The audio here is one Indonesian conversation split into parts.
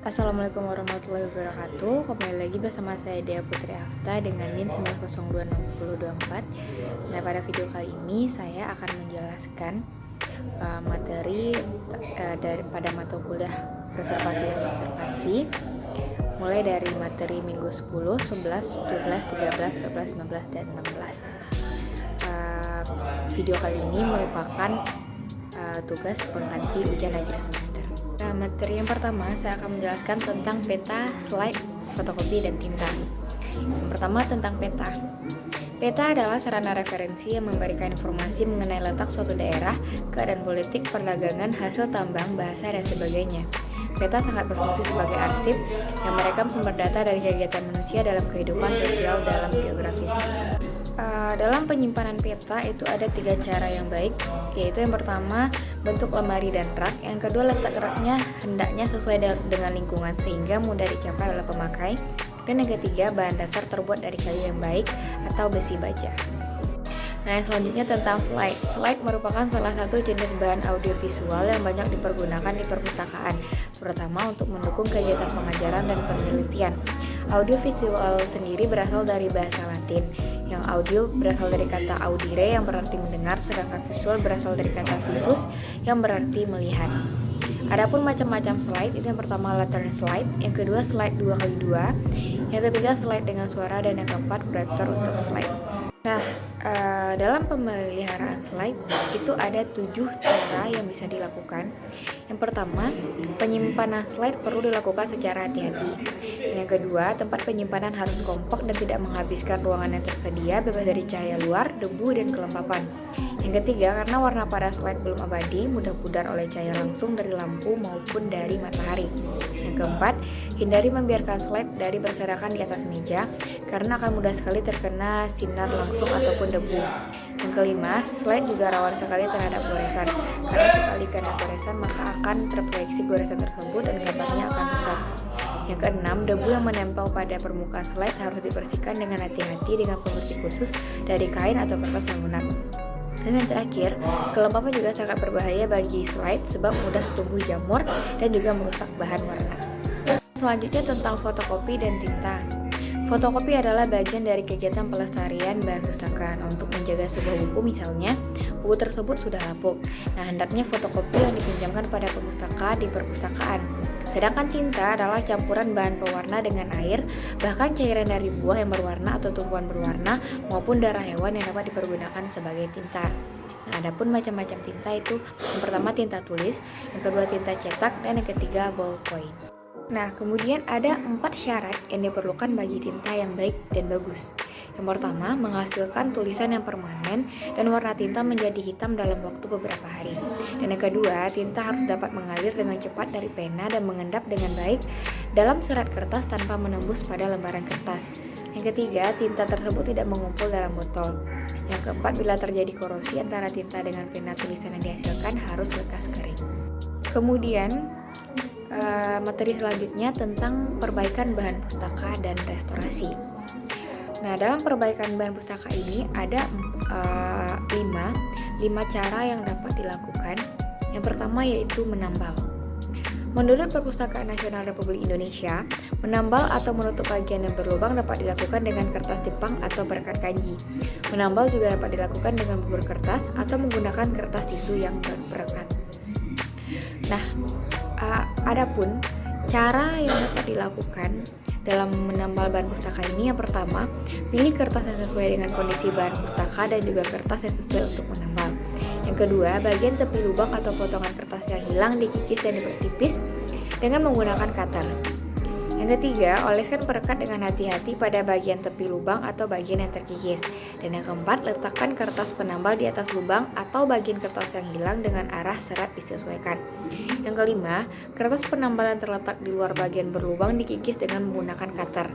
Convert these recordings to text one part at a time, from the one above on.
Assalamualaikum warahmatullahi wabarakatuh. Kembali lagi bersama saya Dea Putri Hafsa dengan NIM 9026024. Nah, pada video kali ini saya akan menjelaskan materi pada mata kuliah preservasi dan konservasi, mulai dari materi minggu 10, 11, 17, 13, 14, 15, dan 16. Video kali ini merupakan tugas pengganti ujian akhir semester. Nah, materi yang pertama saya akan menjelaskan tentang peta, slide, fotokopi, dan tinta. Yang pertama tentang peta. Peta adalah sarana referensi yang memberikan informasi mengenai letak suatu daerah, keadaan politik, perdagangan, hasil tambang, bahasa, dan sebagainya. Peta sangat berfungsi sebagai arsip yang merekam sumber data dari kegiatan manusia dalam kehidupan sosial dalam geografis. Dalam penyimpanan peta itu ada 3 cara yang baik, yaitu yang pertama bentuk lemari dan rak, yang kedua letak raknya hendaknya sesuai dengan lingkungan sehingga mudah dicapai oleh pemakai, dan yang ketiga bahan dasar terbuat dari kayu yang baik atau besi baja. Nah, selanjutnya tentang slide. Slide merupakan salah satu jenis bahan audiovisual yang banyak dipergunakan di perpustakaan, terutama untuk mendukung kegiatan pengajaran dan penelitian. Audiovisual sendiri berasal dari bahasa Latin, yang audio berasal dari kata audire yang berarti mendengar, sedangkan visual berasal dari kata visus yang berarti melihat. Adapun macam-macam slide, itu yang pertama letter slide, yang kedua slide 2x2, yang ketiga slide dengan suara, dan yang keempat proyektor untuk slide. Nah, dalam pemeliharaan slide itu ada 7 cara yang bisa dilakukan. Yang pertama, penyimpanan slide perlu dilakukan secara hati-hati. Yang kedua, tempat penyimpanan harus kompak dan tidak menghabiskan ruangan yang tersedia, bebas dari cahaya luar, debu, dan kelembapan. Yang ketiga, karena warna pada slide belum abadi, mudah pudar oleh cahaya langsung dari lampu maupun dari matahari. Yang keempat, hindari membiarkan slide dari berserakan di atas meja, karena akan mudah sekali terkena sinar langsung ataupun debu. Yang kelima, slide juga rawan sekali terhadap goresan, karena sekali kena goresan maka akan terproyeksi goresan tersebut dan gambarnya akan rusak. Yang keenam, debu yang menempel pada permukaan slide harus dibersihkan dengan hati-hati dengan pembersih khusus dari kain atau kertas yang lunak. Dan yang terakhir, kelembapan juga sangat berbahaya bagi slide sebab mudah tumbuh jamur dan juga merusak bahan warna. Selanjutnya tentang fotokopi dan tinta. Fotokopi adalah bagian dari kegiatan pelestarian bahan pustaka. Untuk menjaga sebuah buku, misalnya buku tersebut sudah lapuk, nah hendaknya fotokopi yang dipinjamkan pada pemustaka di perpustakaan. Sedangkan tinta adalah campuran bahan pewarna dengan air, bahkan cairan dari buah yang berwarna atau tumbuhan berwarna maupun darah hewan yang dapat dipergunakan sebagai tinta. Nah, adapun macam-macam tinta itu, yang pertama tinta tulis, yang kedua tinta cetak, dan yang ketiga ballpoint. Nah, kemudian ada 4 syarat yang diperlukan bagi tinta yang baik dan bagus. Yang pertama, menghasilkan tulisan yang permanen dan warna tinta menjadi hitam dalam waktu beberapa hari. Dan yang kedua, tinta harus dapat mengalir dengan cepat dari pena dan mengendap dengan baik dalam serat kertas tanpa menembus pada lembaran kertas. Yang ketiga, tinta tersebut tidak mengumpul dalam botol. Yang keempat, bila terjadi korosi antara tinta dengan pena tulisan yang dihasilkan harus lekas kering. Kemudian, materi selanjutnya tentang perbaikan bahan pustaka dan restorasi. Nah, dalam perbaikan bahan pustaka ini ada 5 cara yang dapat dilakukan. Yang pertama yaitu menambal. Menurut Perpustakaan Nasional Republik Indonesia, menambal atau menutup bagian yang berlubang dapat dilakukan dengan kertas Jepang atau perekat kanji. Menambal juga dapat dilakukan dengan bubur kertas atau menggunakan kertas tisu yang berperekat. Nah, adapun cara yang dapat dilakukan dalam menambal bahan pustaka ini, yang pertama, pilih kertas yang sesuai dengan kondisi bahan pustaka dan juga kertas yang sesuai untuk menambal. Yang kedua, bagian tepi lubang atau potongan kertas yang hilang dikikis dan dipertipis dengan menggunakan cutter. Yang ketiga, oleskan perekat dengan hati-hati pada bagian tepi lubang atau bagian yang terkikis. Dan yang keempat, letakkan kertas penambal di atas lubang atau bagian kertas yang hilang dengan arah serat disesuaikan. Yang kelima, kertas penambal yang terletak di luar bagian berlubang dikikis dengan menggunakan cutter.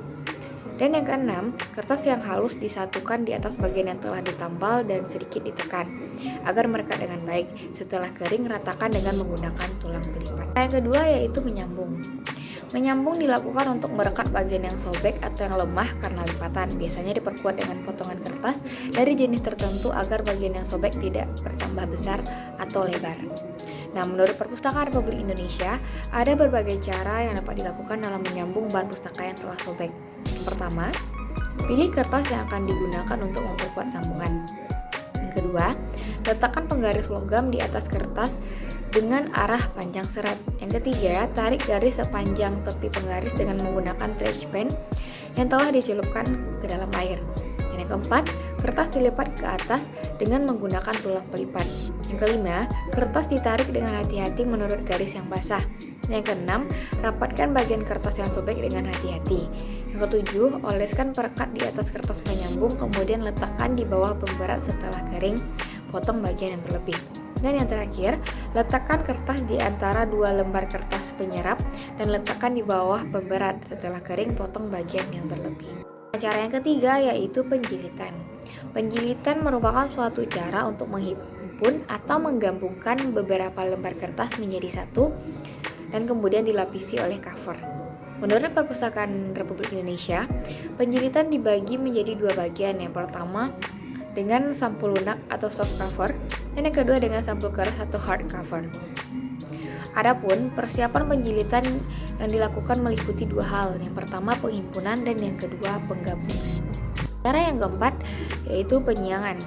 Dan yang keenam, kertas yang halus disatukan di atas bagian yang telah ditambal dan sedikit ditekan agar merekat dengan baik. Setelah kering, ratakan dengan menggunakan tulang pelipat. Yang kedua yaitu menyambung. Menyambung dilakukan untuk merekat bagian yang sobek atau yang lemah karena lipatan. Biasanya diperkuat dengan potongan kertas dari jenis tertentu agar bagian yang sobek tidak bertambah besar atau lebar. Nah, menurut Perpustakaan Republik Indonesia, ada berbagai cara yang dapat dilakukan dalam menyambung bahan pustaka yang telah sobek. Yang pertama, pilih kertas yang akan digunakan untuk memperkuat sambungan. Yang kedua, letakkan penggaris logam di atas kertas dengan arah panjang serat. Yang ketiga, tarik garis sepanjang tepi penggaris dengan menggunakan trash pen yang telah dicelupkan ke dalam air. Yang keempat, kertas dilipat ke atas dengan menggunakan tulang pelipat. Yang kelima, kertas ditarik dengan hati-hati menurut garis yang basah. Yang keenam, rapatkan bagian kertas yang sobek dengan hati-hati. Yang ketujuh, oleskan perekat di atas kertas penyambung, kemudian letakkan di bawah pemberat setelah kering, potong bagian yang berlebih. Dan yang terakhir, letakkan kertas di antara dua lembar kertas penyerap dan letakkan di bawah pemberat. Setelah kering, potong bagian yang berlebih. Cara yang ketiga yaitu penjilitan. Penjilitan merupakan suatu cara untuk menghimpun atau menggabungkan beberapa lembar kertas menjadi satu dan kemudian dilapisi oleh cover. Menurut Perpustakaan Republik Indonesia, penjilitan dibagi menjadi dua bagian. Yang pertama dengan sampul lunak atau soft cover, dan yang kedua dengan sampul keras atau hard cover. Adapun persiapan penjilitan yang dilakukan meliputi dua hal. Yang pertama penghimpunan dan yang kedua penggabungan. Cara yang keempat yaitu penyiangan.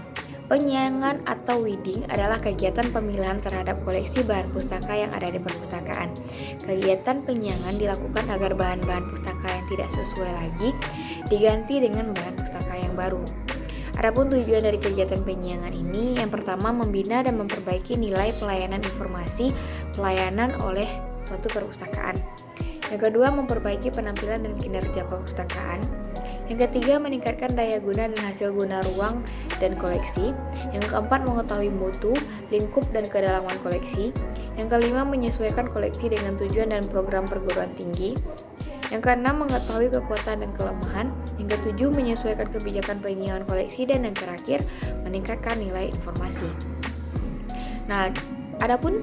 Penyiangan atau weeding adalah kegiatan pemilihan terhadap koleksi bahan pustaka yang ada di perpustakaan. Kegiatan penyiangan dilakukan agar bahan-bahan pustaka yang tidak sesuai lagi diganti dengan bahan pustaka yang baru. Adapun tujuan dari kegiatan penyiangan ini, yang pertama membina dan memperbaiki nilai pelayanan informasi pelayanan oleh suatu perpustakaan. Yang kedua, memperbaiki penampilan dan kinerja perpustakaan. Yang ketiga, meningkatkan daya guna dan hasil guna ruang dan koleksi. Yang keempat, mengetahui mutu, lingkup, dan kedalaman koleksi. Yang kelima, menyesuaikan koleksi dengan tujuan dan program perguruan tinggi. Yang keenam, mengetahui kekuatan dan kelemahan. Yang ketujuh, menyesuaikan kebijakan penyiapan koleksi. Dan yang terakhir, meningkatkan nilai informasi. Nah, adapun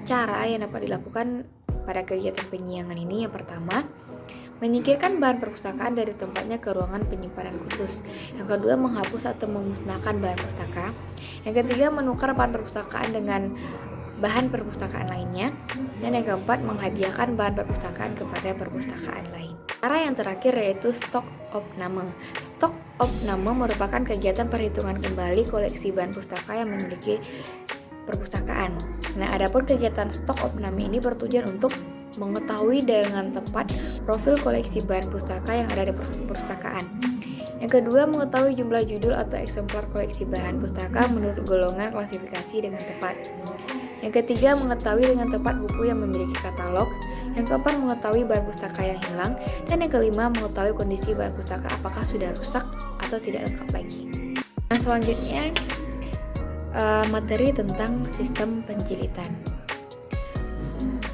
cara yang dapat dilakukan pada kegiatan penyiangan ini, yang pertama, menyingkirkan bahan perpustakaan dari tempatnya ke ruangan penyimpanan khusus. Yang kedua, menghapus atau memusnahkan bahan pustaka. Yang ketiga, menukar bahan perpustakaan dengan bahan perpustakaan lainnya. Dan yang keempat, menghadiahkan bahan perpustakaan kepada perpustakaan lain. Cara yang terakhir yaitu stok opname. Stok opname merupakan kegiatan perhitungan kembali koleksi bahan pustaka yang memiliki perpustakaan. Nah, adapun kegiatan stok opname ini bertujuan untuk mengetahui dengan tepat profil koleksi bahan pustaka yang ada di perpustakaan. Yang kedua, mengetahui jumlah judul atau eksemplar koleksi bahan pustaka menurut golongan klasifikasi dengan tepat. Yang ketiga, mengetahui dengan tepat buku yang memiliki katalog. Yang keempat, mengetahui bahan pustaka yang hilang. Dan yang kelima, mengetahui kondisi bahan pustaka apakah sudah rusak atau tidak lengkap lagi. Nah, selanjutnya materi tentang sistem penjilitan.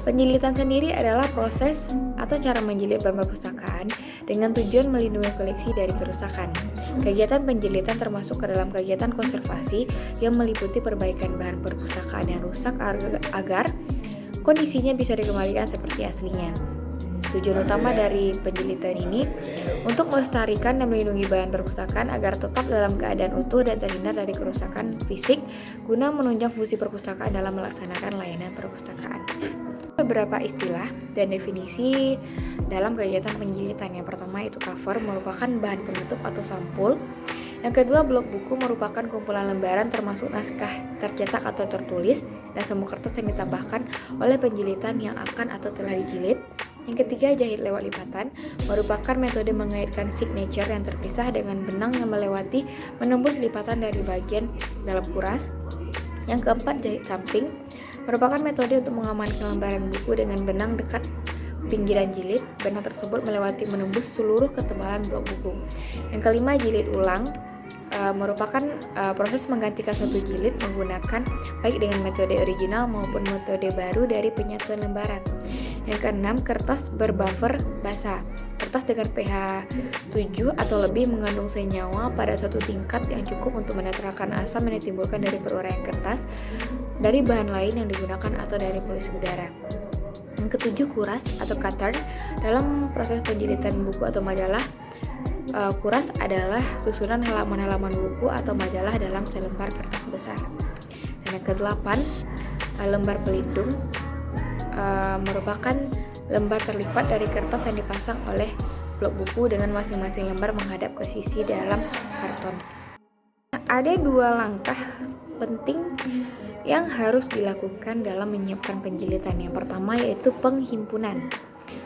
Penjilitan sendiri adalah proses atau cara menjilid bahan perpustakaan dengan tujuan melindungi koleksi dari kerusakan. Kegiatan penjilitan termasuk ke dalam kegiatan konservasi yang meliputi perbaikan bahan perpustakaan yang rusak agar kondisinya bisa dikembalikan seperti aslinya. Tujuan utama dari penjilitan ini untuk melestarikan dan melindungi bahan perpustakaan agar tetap dalam keadaan utuh dan terhindar dari kerusakan fisik guna menunjang fungsi perpustakaan dalam melaksanakan layanan perpustakaan. Beberapa istilah dan definisi dalam kegiatan penjilitan. Yang pertama itu cover, merupakan bahan penutup atau sampul. Yang kedua, blok buku merupakan kumpulan lembaran termasuk naskah tercetak atau tertulis dan semua kertas yang ditambahkan oleh penjilitan yang akan atau telah dijilid. Yang ketiga, jahit lewat lipatan, merupakan metode mengaitkan signature yang terpisah dengan benang yang menembus lipatan dari bagian dalam kuras. Yang keempat, jahit samping, merupakan metode untuk mengamankan lembaran buku dengan benang dekat pinggiran jilid. Benang tersebut menembus seluruh ketebalan blok buku. Yang kelima, jilid ulang, merupakan proses menggantikan satu jilid menggunakan baik dengan metode original maupun metode baru dari penyatuan lembaran. Yang keenam, kertas berbuffer basah. Kertas dengan pH 7 atau lebih mengandung senyawa pada satu tingkat yang cukup untuk menetralkan asam yang ditimbulkan dari peruraian kertas dari bahan lain yang digunakan atau dari polusi udara. Yang ketujuh, kuras atau cutter. Dalam proses penjilitan buku atau majalah, kuras adalah susunan halaman-halaman buku atau majalah dalam selembar kertas besar. Dan yang kedelapan, Lembar pelindung merupakan lembar terlipat dari kertas yang dipasang oleh blok buku dengan masing-masing lembar menghadap ke sisi dalam karton. Ada 2 langkah penting yang harus dilakukan dalam menyiapkan penjilitan. Yang pertama yaitu penghimpunan.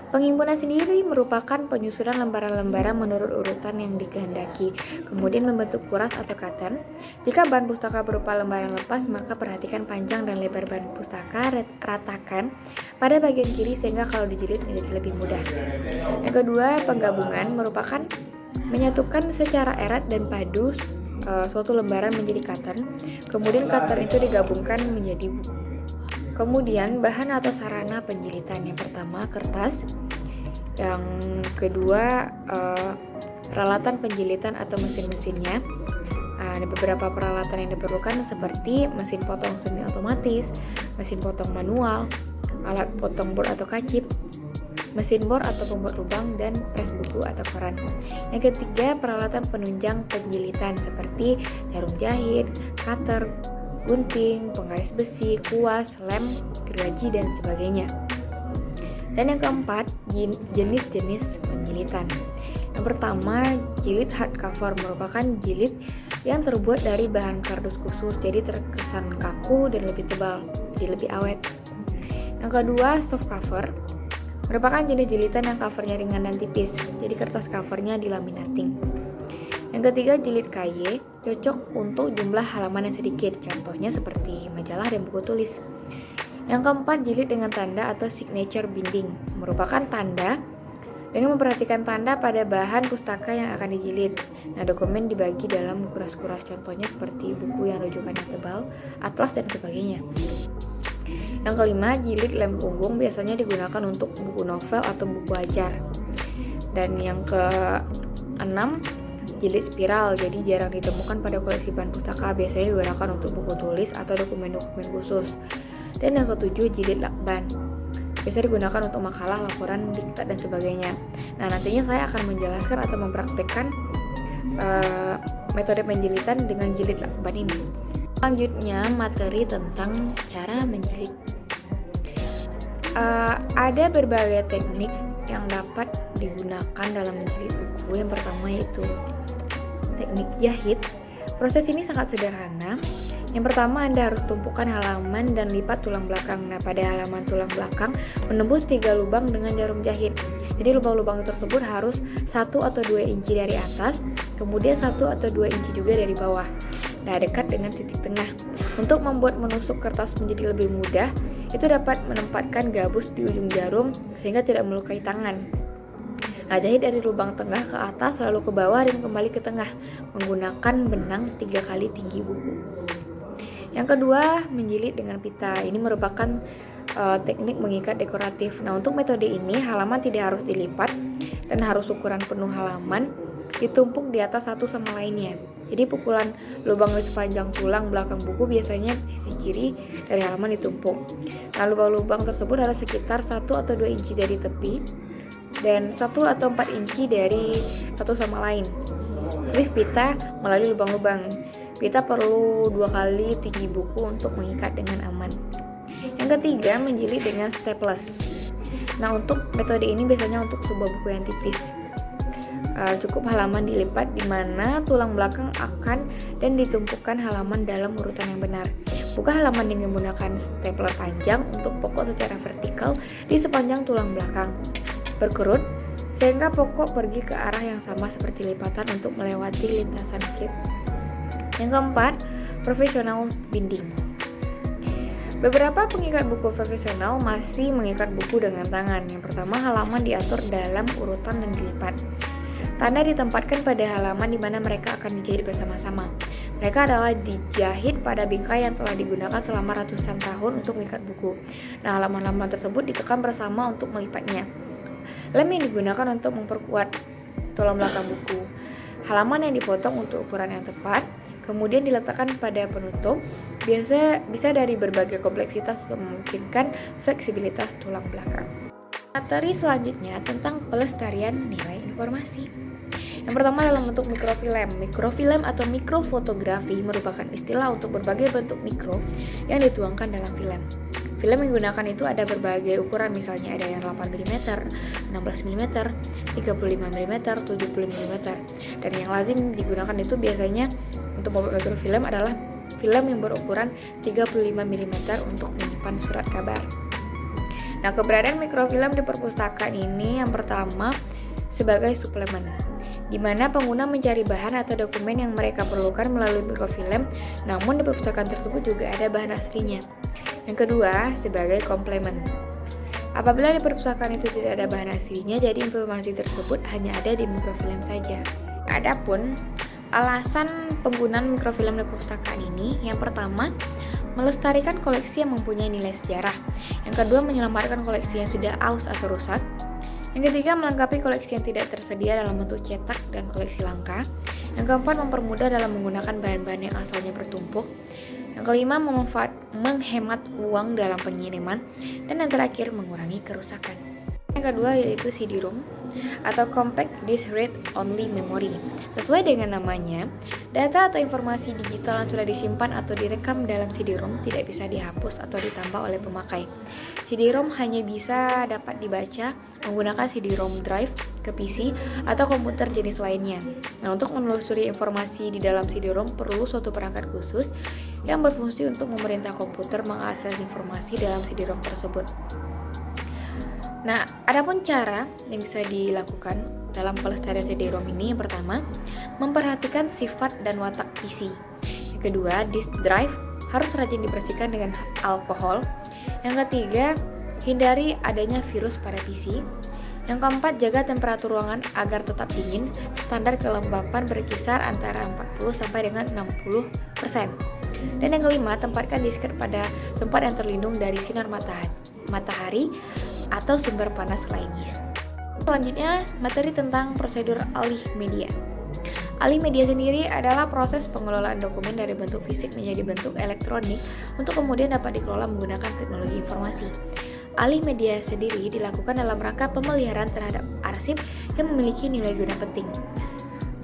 Penghimpunan sendiri merupakan penyusunan lembaran-lembaran menurut urutan yang dikehendaki, kemudian membentuk kuras atau cutter. Jika bahan pustaka berupa lembaran lepas, maka perhatikan panjang dan lebar bahan pustaka, ratakan pada bagian kiri sehingga kalau dijilid menjadi lebih mudah. Yang kedua, penggabungan merupakan menyatukan secara erat dan padu suatu lembaran menjadi cutter, kemudian cutter itu digabungkan menjadi buku. Kemudian bahan atau sarana penjilitan, yang pertama kertas, yang kedua peralatan penjilitan atau mesin-mesinnya. Ada beberapa peralatan yang diperlukan seperti mesin potong semi otomatis, mesin potong manual, alat potong bor atau kacip, mesin bor atau pembuat lubang, dan pres buku atau koran. Yang ketiga, peralatan penunjang penjilitan seperti jarum jahit, cutter, gunting, penggaris besi, kuas, lem, gergaji, dan sebagainya. Dan yang keempat, jenis-jenis penjilitan. Yang pertama, jilid hardcover merupakan jilid yang terbuat dari bahan kardus khusus, jadi terkesan kaku dan lebih tebal, jadi lebih awet. Yang kedua, soft cover merupakan jenis jilitan yang covernya ringan dan tipis, jadi kertas covernya dilaminating. Yang ketiga, jilid KY cocok untuk jumlah halaman yang sedikit, contohnya seperti majalah dan buku tulis. Yang keempat, jilid dengan tanda atau signature binding merupakan tanda dengan memperhatikan tanda pada bahan pustaka yang akan dijilid. Nah, dokumen dibagi dalam kuras-kuras, contohnya seperti buku yang rujukannya tebal, atlas, dan sebagainya. Yang kelima, jilid lem punggung biasanya digunakan untuk buku novel atau buku ajar. Dan yang keenam, jilid spiral, jadi jarang ditemukan pada koleksi bahan pustaka, biasanya digunakan untuk buku tulis atau dokumen-dokumen khusus. Dan yang ketujuh, jilid lakban, biasa digunakan untuk makalah, laporan, diktat, dan sebagainya. Nah, nantinya saya akan menjelaskan atau mempraktekkan metode penjilitan dengan jilid lakban ini. Selanjutnya, materi tentang cara menjilid. Ada berbagai teknik yang dapat digunakan dalam menjilid buku. Yang pertama yaitu teknik jahit. Proses ini sangat sederhana. Yang pertama, Anda harus tumpukan halaman dan lipat tulang belakang. Nah, pada halaman tulang belakang menembus 3 lubang dengan jarum jahit. Jadi lubang-lubang tersebut harus 1 atau 2 inci dari atas, kemudian 1 atau 2 inci juga dari bawah. Nah, dekat dengan titik tengah. Untuk membuat menusuk kertas menjadi lebih mudah, itu dapat menempatkan gabus di ujung jarum sehingga tidak melukai tangan. Nah, jahit dari lubang tengah ke atas lalu ke bawah dan kembali ke tengah menggunakan benang 3 kali tinggi buku. Yang kedua, menjilid dengan pita. Ini merupakan teknik mengikat dekoratif. Nah, untuk metode ini halaman tidak harus dilipat dan harus ukuran penuh halaman ditumpuk di atas satu sama lainnya. Jadi pukulan lubang di sepanjang tulang belakang buku biasanya sisi kiri dari halaman ditumpuk. Nah, lubang-lubang tersebut harus sekitar 1 atau 2 inci dari tepi dan 1 atau 4 inci dari satu sama lain. Lift pita melalui lubang-lubang. Pita perlu 2 kali tinggi buku untuk mengikat dengan aman. Yang ketiga, menjilid dengan staples. Nah, untuk metode ini biasanya untuk sebuah buku yang tipis. Cukup halaman dilipat di mana tulang belakang akan dan ditumpukan halaman dalam urutan yang benar. Buka halaman dengan menggunakan stapler panjang untuk pokok secara vertikal di sepanjang tulang belakang. Berkerut sehingga pokok pergi ke arah yang sama seperti lipatan untuk melewati lintasan slip. Yang keempat, professional binding. Beberapa pengikat buku profesional masih mengikat buku dengan tangan. Yang pertama, halaman diatur dalam urutan dan dilipat. Tanda ditempatkan pada halaman di mana mereka akan dijahit bersama-sama. Mereka adalah dijahit pada bingkai yang telah digunakan selama ratusan tahun untuk mengikat buku. Nah, halaman-halaman tersebut ditekan bersama untuk melipatnya. Lem yang digunakan untuk memperkuat tulang belakang buku. Halaman yang dipotong untuk ukuran yang tepat, kemudian diletakkan pada penutup. Bisa dari berbagai kompleksitas untuk memungkinkan fleksibilitas tulang belakang. Materi selanjutnya tentang pelestarian nilai informasi. Yang pertama dalam bentuk mikrofilm. Mikrofilm atau mikrofotografi merupakan istilah untuk berbagai bentuk mikro yang dituangkan dalam film. Film yang digunakan itu ada berbagai ukuran, misalnya ada yang 8 mm, 16 mm, 35 mm, 70 mm. Dan yang lazim digunakan itu biasanya untuk mikrofilm adalah film yang berukuran 35 mm untuk menyimpan surat kabar. Nah, keberadaan mikrofilm di perpustakaan ini yang pertama sebagai suplemen, di mana pengguna mencari bahan atau dokumen yang mereka perlukan melalui mikrofilm, namun di perpustakaan tersebut juga ada bahan aslinya. Yang kedua, sebagai komplemen. Apabila di perpustakaan itu tidak ada bahan aslinya, jadi informasi tersebut hanya ada di mikrofilm saja. Adapun alasan penggunaan mikrofilm di perpustakaan ini, yang pertama, melestarikan koleksi yang mempunyai nilai sejarah. Yang kedua, menyelamatkan koleksi yang sudah aus atau rusak. Yang ketiga, melengkapi koleksi yang tidak tersedia dalam bentuk cetak dan koleksi langka. Yang keempat, mempermudah dalam menggunakan bahan-bahan yang asalnya bertumpuk. Yang kelima, menghemat uang dalam pengiriman. Dan yang terakhir, mengurangi kerusakan. Yang kedua yaitu CD-ROM atau Compact Disc Read Only Memory. Sesuai dengan namanya, data atau informasi digital yang sudah disimpan atau direkam dalam CD-ROM tidak bisa dihapus atau ditambah oleh pemakai. CD-ROM hanya bisa dapat dibaca menggunakan CD-ROM drive ke PC atau komputer jenis lainnya. Nah, untuk menelusuri informasi di dalam CD-ROM perlu suatu perangkat khusus yang berfungsi untuk memerintah komputer mengakses informasi dalam CD-ROM tersebut. Nah, adapun cara yang bisa dilakukan dalam pelestarian CD-ROM ini, yang pertama, memperhatikan sifat dan watak PC. Yang kedua, disk drive harus rajin dibersihkan dengan alkohol. Yang ketiga, hindari adanya virus pada PC. Yang keempat, jaga temperatur ruangan agar tetap dingin. Standar kelembapan berkisar antara 40 sampai dengan 60%. Dan yang kelima, tempatkan disket pada tempat yang terlindung dari sinar matahari atau sumber panas lainnya. Selanjutnya, materi tentang prosedur alih media. Alih media sendiri adalah proses pengelolaan dokumen dari bentuk fisik menjadi bentuk elektronik untuk kemudian dapat dikelola menggunakan teknologi informasi. Alih media sendiri dilakukan dalam rangka pemeliharaan terhadap arsip yang memiliki nilai guna penting.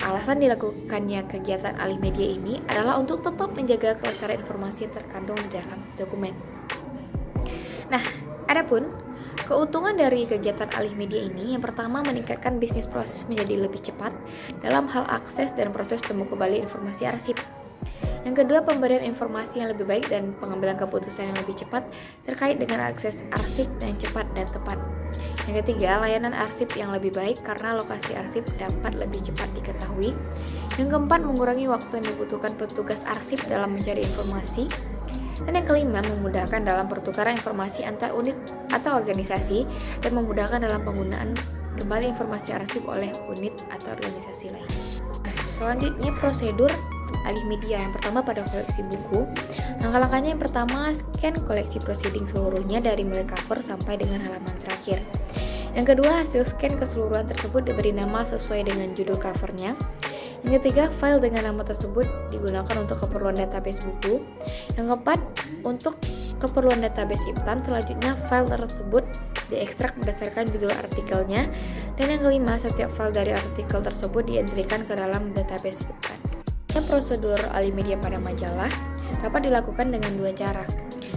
Alasan dilakukannya kegiatan alih media ini adalah untuk tetap menjaga kelestarian informasi yang terkandung di dalam dokumen. Nah, adapun keuntungan dari kegiatan alih media ini, yang pertama, meningkatkan bisnis proses menjadi lebih cepat dalam hal akses dan proses temu kembali informasi arsip. Yang kedua, pemberian informasi yang lebih baik dan pengambilan keputusan yang lebih cepat terkait dengan akses arsip yang cepat dan tepat. Yang ketiga, layanan arsip yang lebih baik karena lokasi arsip dapat lebih cepat diketahui. Yang keempat, mengurangi waktu yang dibutuhkan petugas arsip dalam mencari informasi. Dan yang kelima, memudahkan dalam pertukaran informasi antar unit atau organisasi dan memudahkan dalam penggunaan kembali informasi arsip oleh unit atau organisasi lain. Selanjutnya, prosedur alih media. Yang pertama, pada koleksi buku. Langkah-langkahnya, yang pertama, scan koleksi proceeding seluruhnya dari mulai cover sampai dengan halaman terakhir. Yang kedua, hasil scan keseluruhan tersebut diberi nama sesuai dengan judul covernya. Yang ketiga, file dengan nama tersebut digunakan untuk keperluan database buku. Yang keempat, untuk keperluan database IPTAN. Selanjutnya, file tersebut diekstrak berdasarkan judul artikelnya. Dan yang kelima, setiap file dari artikel tersebut dientrikan ke dalam database IPTAN. Prosedur alih media pada majalah dapat dilakukan dengan dua cara.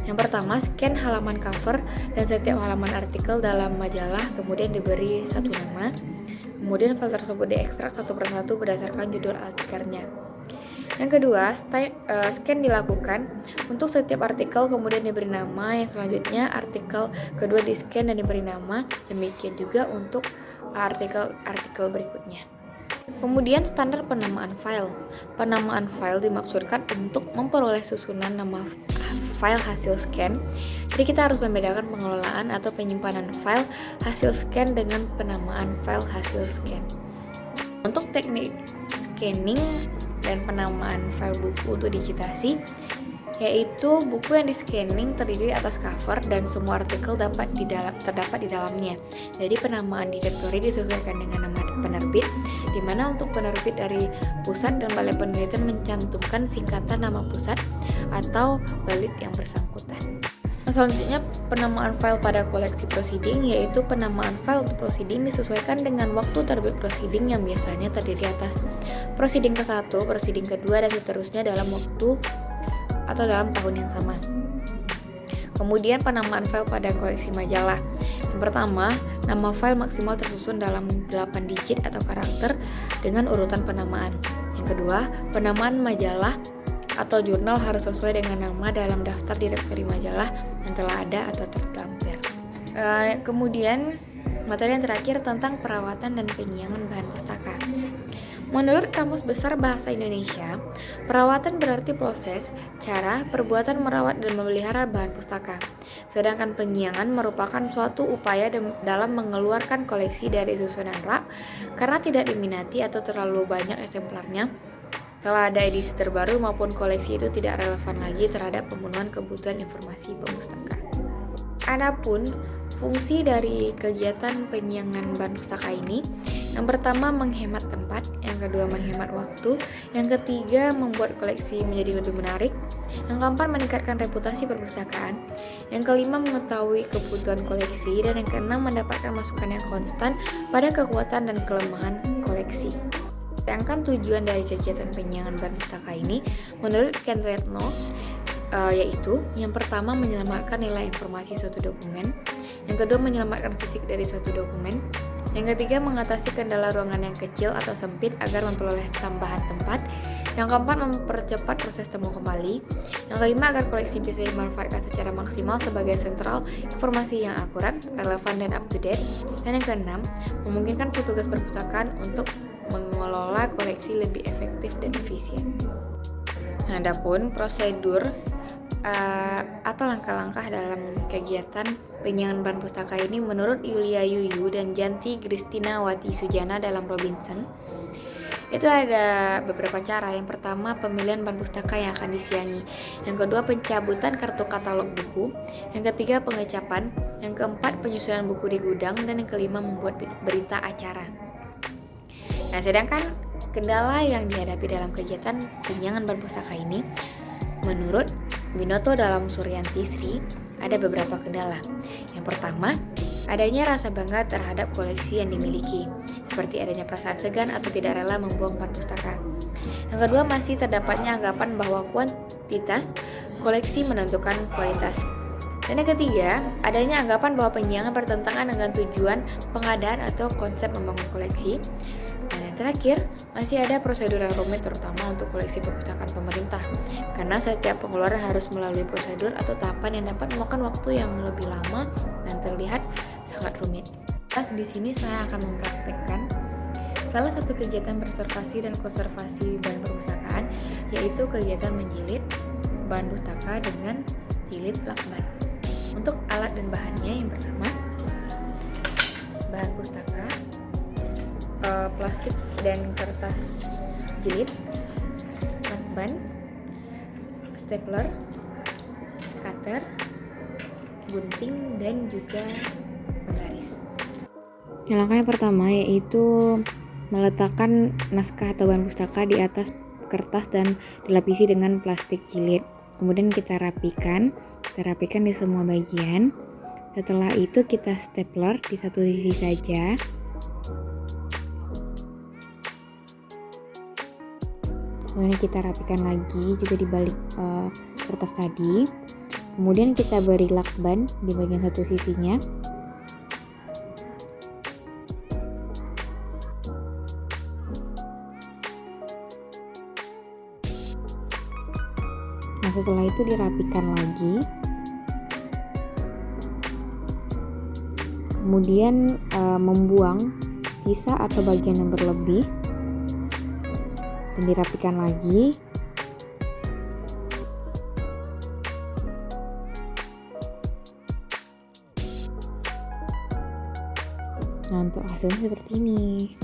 Yang pertama, scan halaman cover dan setiap halaman artikel dalam majalah kemudian diberi satu nama. Kemudian file tersebut diekstrak satu persatu berdasarkan judul artikelnya. Yang kedua, scan dilakukan untuk setiap artikel kemudian diberi nama. Yang selanjutnya, artikel kedua di-scan dan diberi nama. Demikian juga untuk artikel berikutnya. Kemudian, standar penamaan file. Penamaan file dimaksudkan untuk memperoleh susunan nama file hasil scan. Jadi kita harus membedakan pengelolaan atau penyimpanan file hasil scan dengan penamaan file hasil scan. Untuk teknik scanning dan penamaan file buku untuk digitasi, yaitu buku yang di-scanning terdiri atas cover dan semua artikel terdapat di dalamnya. Jadi penamaan direktori disesuaikan dengan nama penerbit, di mana untuk penerbit dari pusat dan balai penelitian mencantumkan singkatan nama pusat atau balit yang bersangkutan. Nah, Selanjutnya, penamaan file pada koleksi proceeding, yaitu penamaan file untuk proceeding disesuaikan dengan waktu terbit proceeding yang biasanya terdiri atas proceeding ke-1, proceeding kedua, dan seterusnya dalam waktu atau dalam tahun yang sama. Kemudian penamaan file pada koleksi majalah. Yang pertama, nama file maksimal tersusun dalam 8 digit atau karakter dengan urutan penamaan. Yang kedua, penamaan majalah atau jurnal harus sesuai dengan nama dalam daftar direktori majalah yang telah ada atau terlampir. Kemudian materi yang terakhir tentang perawatan dan penyiangan bahan pustaka. Menurut Kamus Besar Bahasa Indonesia, perawatan berarti proses, cara, perbuatan merawat dan memelihara bahan pustaka. Sedangkan penyiangan merupakan suatu upaya dalam mengeluarkan koleksi dari susunan rak karena tidak diminati atau terlalu banyak eksemplarnya. Telah ada edisi terbaru maupun koleksi itu tidak relevan lagi terhadap pemenuhan kebutuhan informasi pemustaka. Adapun fungsi dari kegiatan penyiangan bahan pustaka ini, yang pertama menghemat tempat, yang kedua menghemat waktu, yang ketiga membuat koleksi menjadi lebih menarik, yang keempat meningkatkan reputasi perpustakaan, yang kelima mengetahui kebutuhan koleksi, dan yang keenam mendapatkan masukan yang konstan pada kekuatan dan kelemahan koleksi. Sedangkan tujuan dari kegiatan penyiangan bahan pustaka ini menurut Ken Retno yaitu yang pertama menyelamatkan nilai informasi suatu dokumen, yang kedua menyelamatkan fisik dari suatu dokumen, yang ketiga mengatasi kendala ruangan yang kecil atau sempit agar memperoleh tambahan tempat, yang keempat mempercepat proses temu kembali, yang kelima agar koleksi bisa dimanfaatkan secara maksimal sebagai sentral informasi yang akurat, relevan, dan up to date, dan yang keenam memungkinkan petugas perpustakaan untuk mengelola koleksi lebih efektif dan efisien. Adapun prosedur atau langkah-langkah dalam kegiatan penyiangan bahan pustaka ini menurut Yulia Yuyu dan Janti Kristina Wati Sujana dalam Robinson, itu ada beberapa cara. Yang pertama, pemilihan bahan pustaka yang akan disiangi, yang kedua pencabutan kartu katalog buku, yang ketiga pengecapan, yang keempat penyusunan buku di gudang, dan yang kelima membuat berita acara. Nah, sedangkan kendala yang dihadapi dalam kegiatan penyiangan bahan pustaka ini, menurut Binoto dalam Suryanti Sri, ada beberapa kendala. Yang pertama, adanya rasa bangga terhadap koleksi yang dimiliki, seperti adanya perasaan segan atau tidak rela membuang bahan pustaka. Yang kedua, masih terdapatnya anggapan bahwa kuantitas koleksi menentukan kualitas. Dan yang ketiga, adanya anggapan bahwa penyiangan bertentangan dengan tujuan pengadaan atau konsep membangun koleksi. Dan yang terakhir, masih ada prosedur yang rumit terutama untuk koleksi perpustakaan pemerintah, karena setiap pengeluaran harus melalui prosedur atau tahapan yang dapat memakan waktu yang lebih lama dan terlihat sangat rumit. Di sini saya akan mempraktekkan salah satu kegiatan preservasi dan konservasi bahan perpustakaan, yaitu kegiatan menjilid bahan pustaka dengan jilid lakban. Untuk alat dan bahannya, yang pertama bahan pustaka, plastik dan kertas jilid, lakban, stapler, cutter, gunting, dan juga penggaris. Langkah yang pertama yaitu meletakkan naskah atau bahan pustaka di atas kertas dan dilapisi dengan plastik jilid. Kemudian kita rapikan di semua bagian. Setelah itu kita stapler di satu sisi saja. Kemudian kita rapikan lagi juga di balik kertas tadi. Kemudian kita beri lakban di bagian satu sisinya. Nah, setelah itu dirapikan lagi. Kemudian membuang sisa atau bagian yang berlebih dan dirapikan lagi. Nah, untuk hasilnya seperti ini.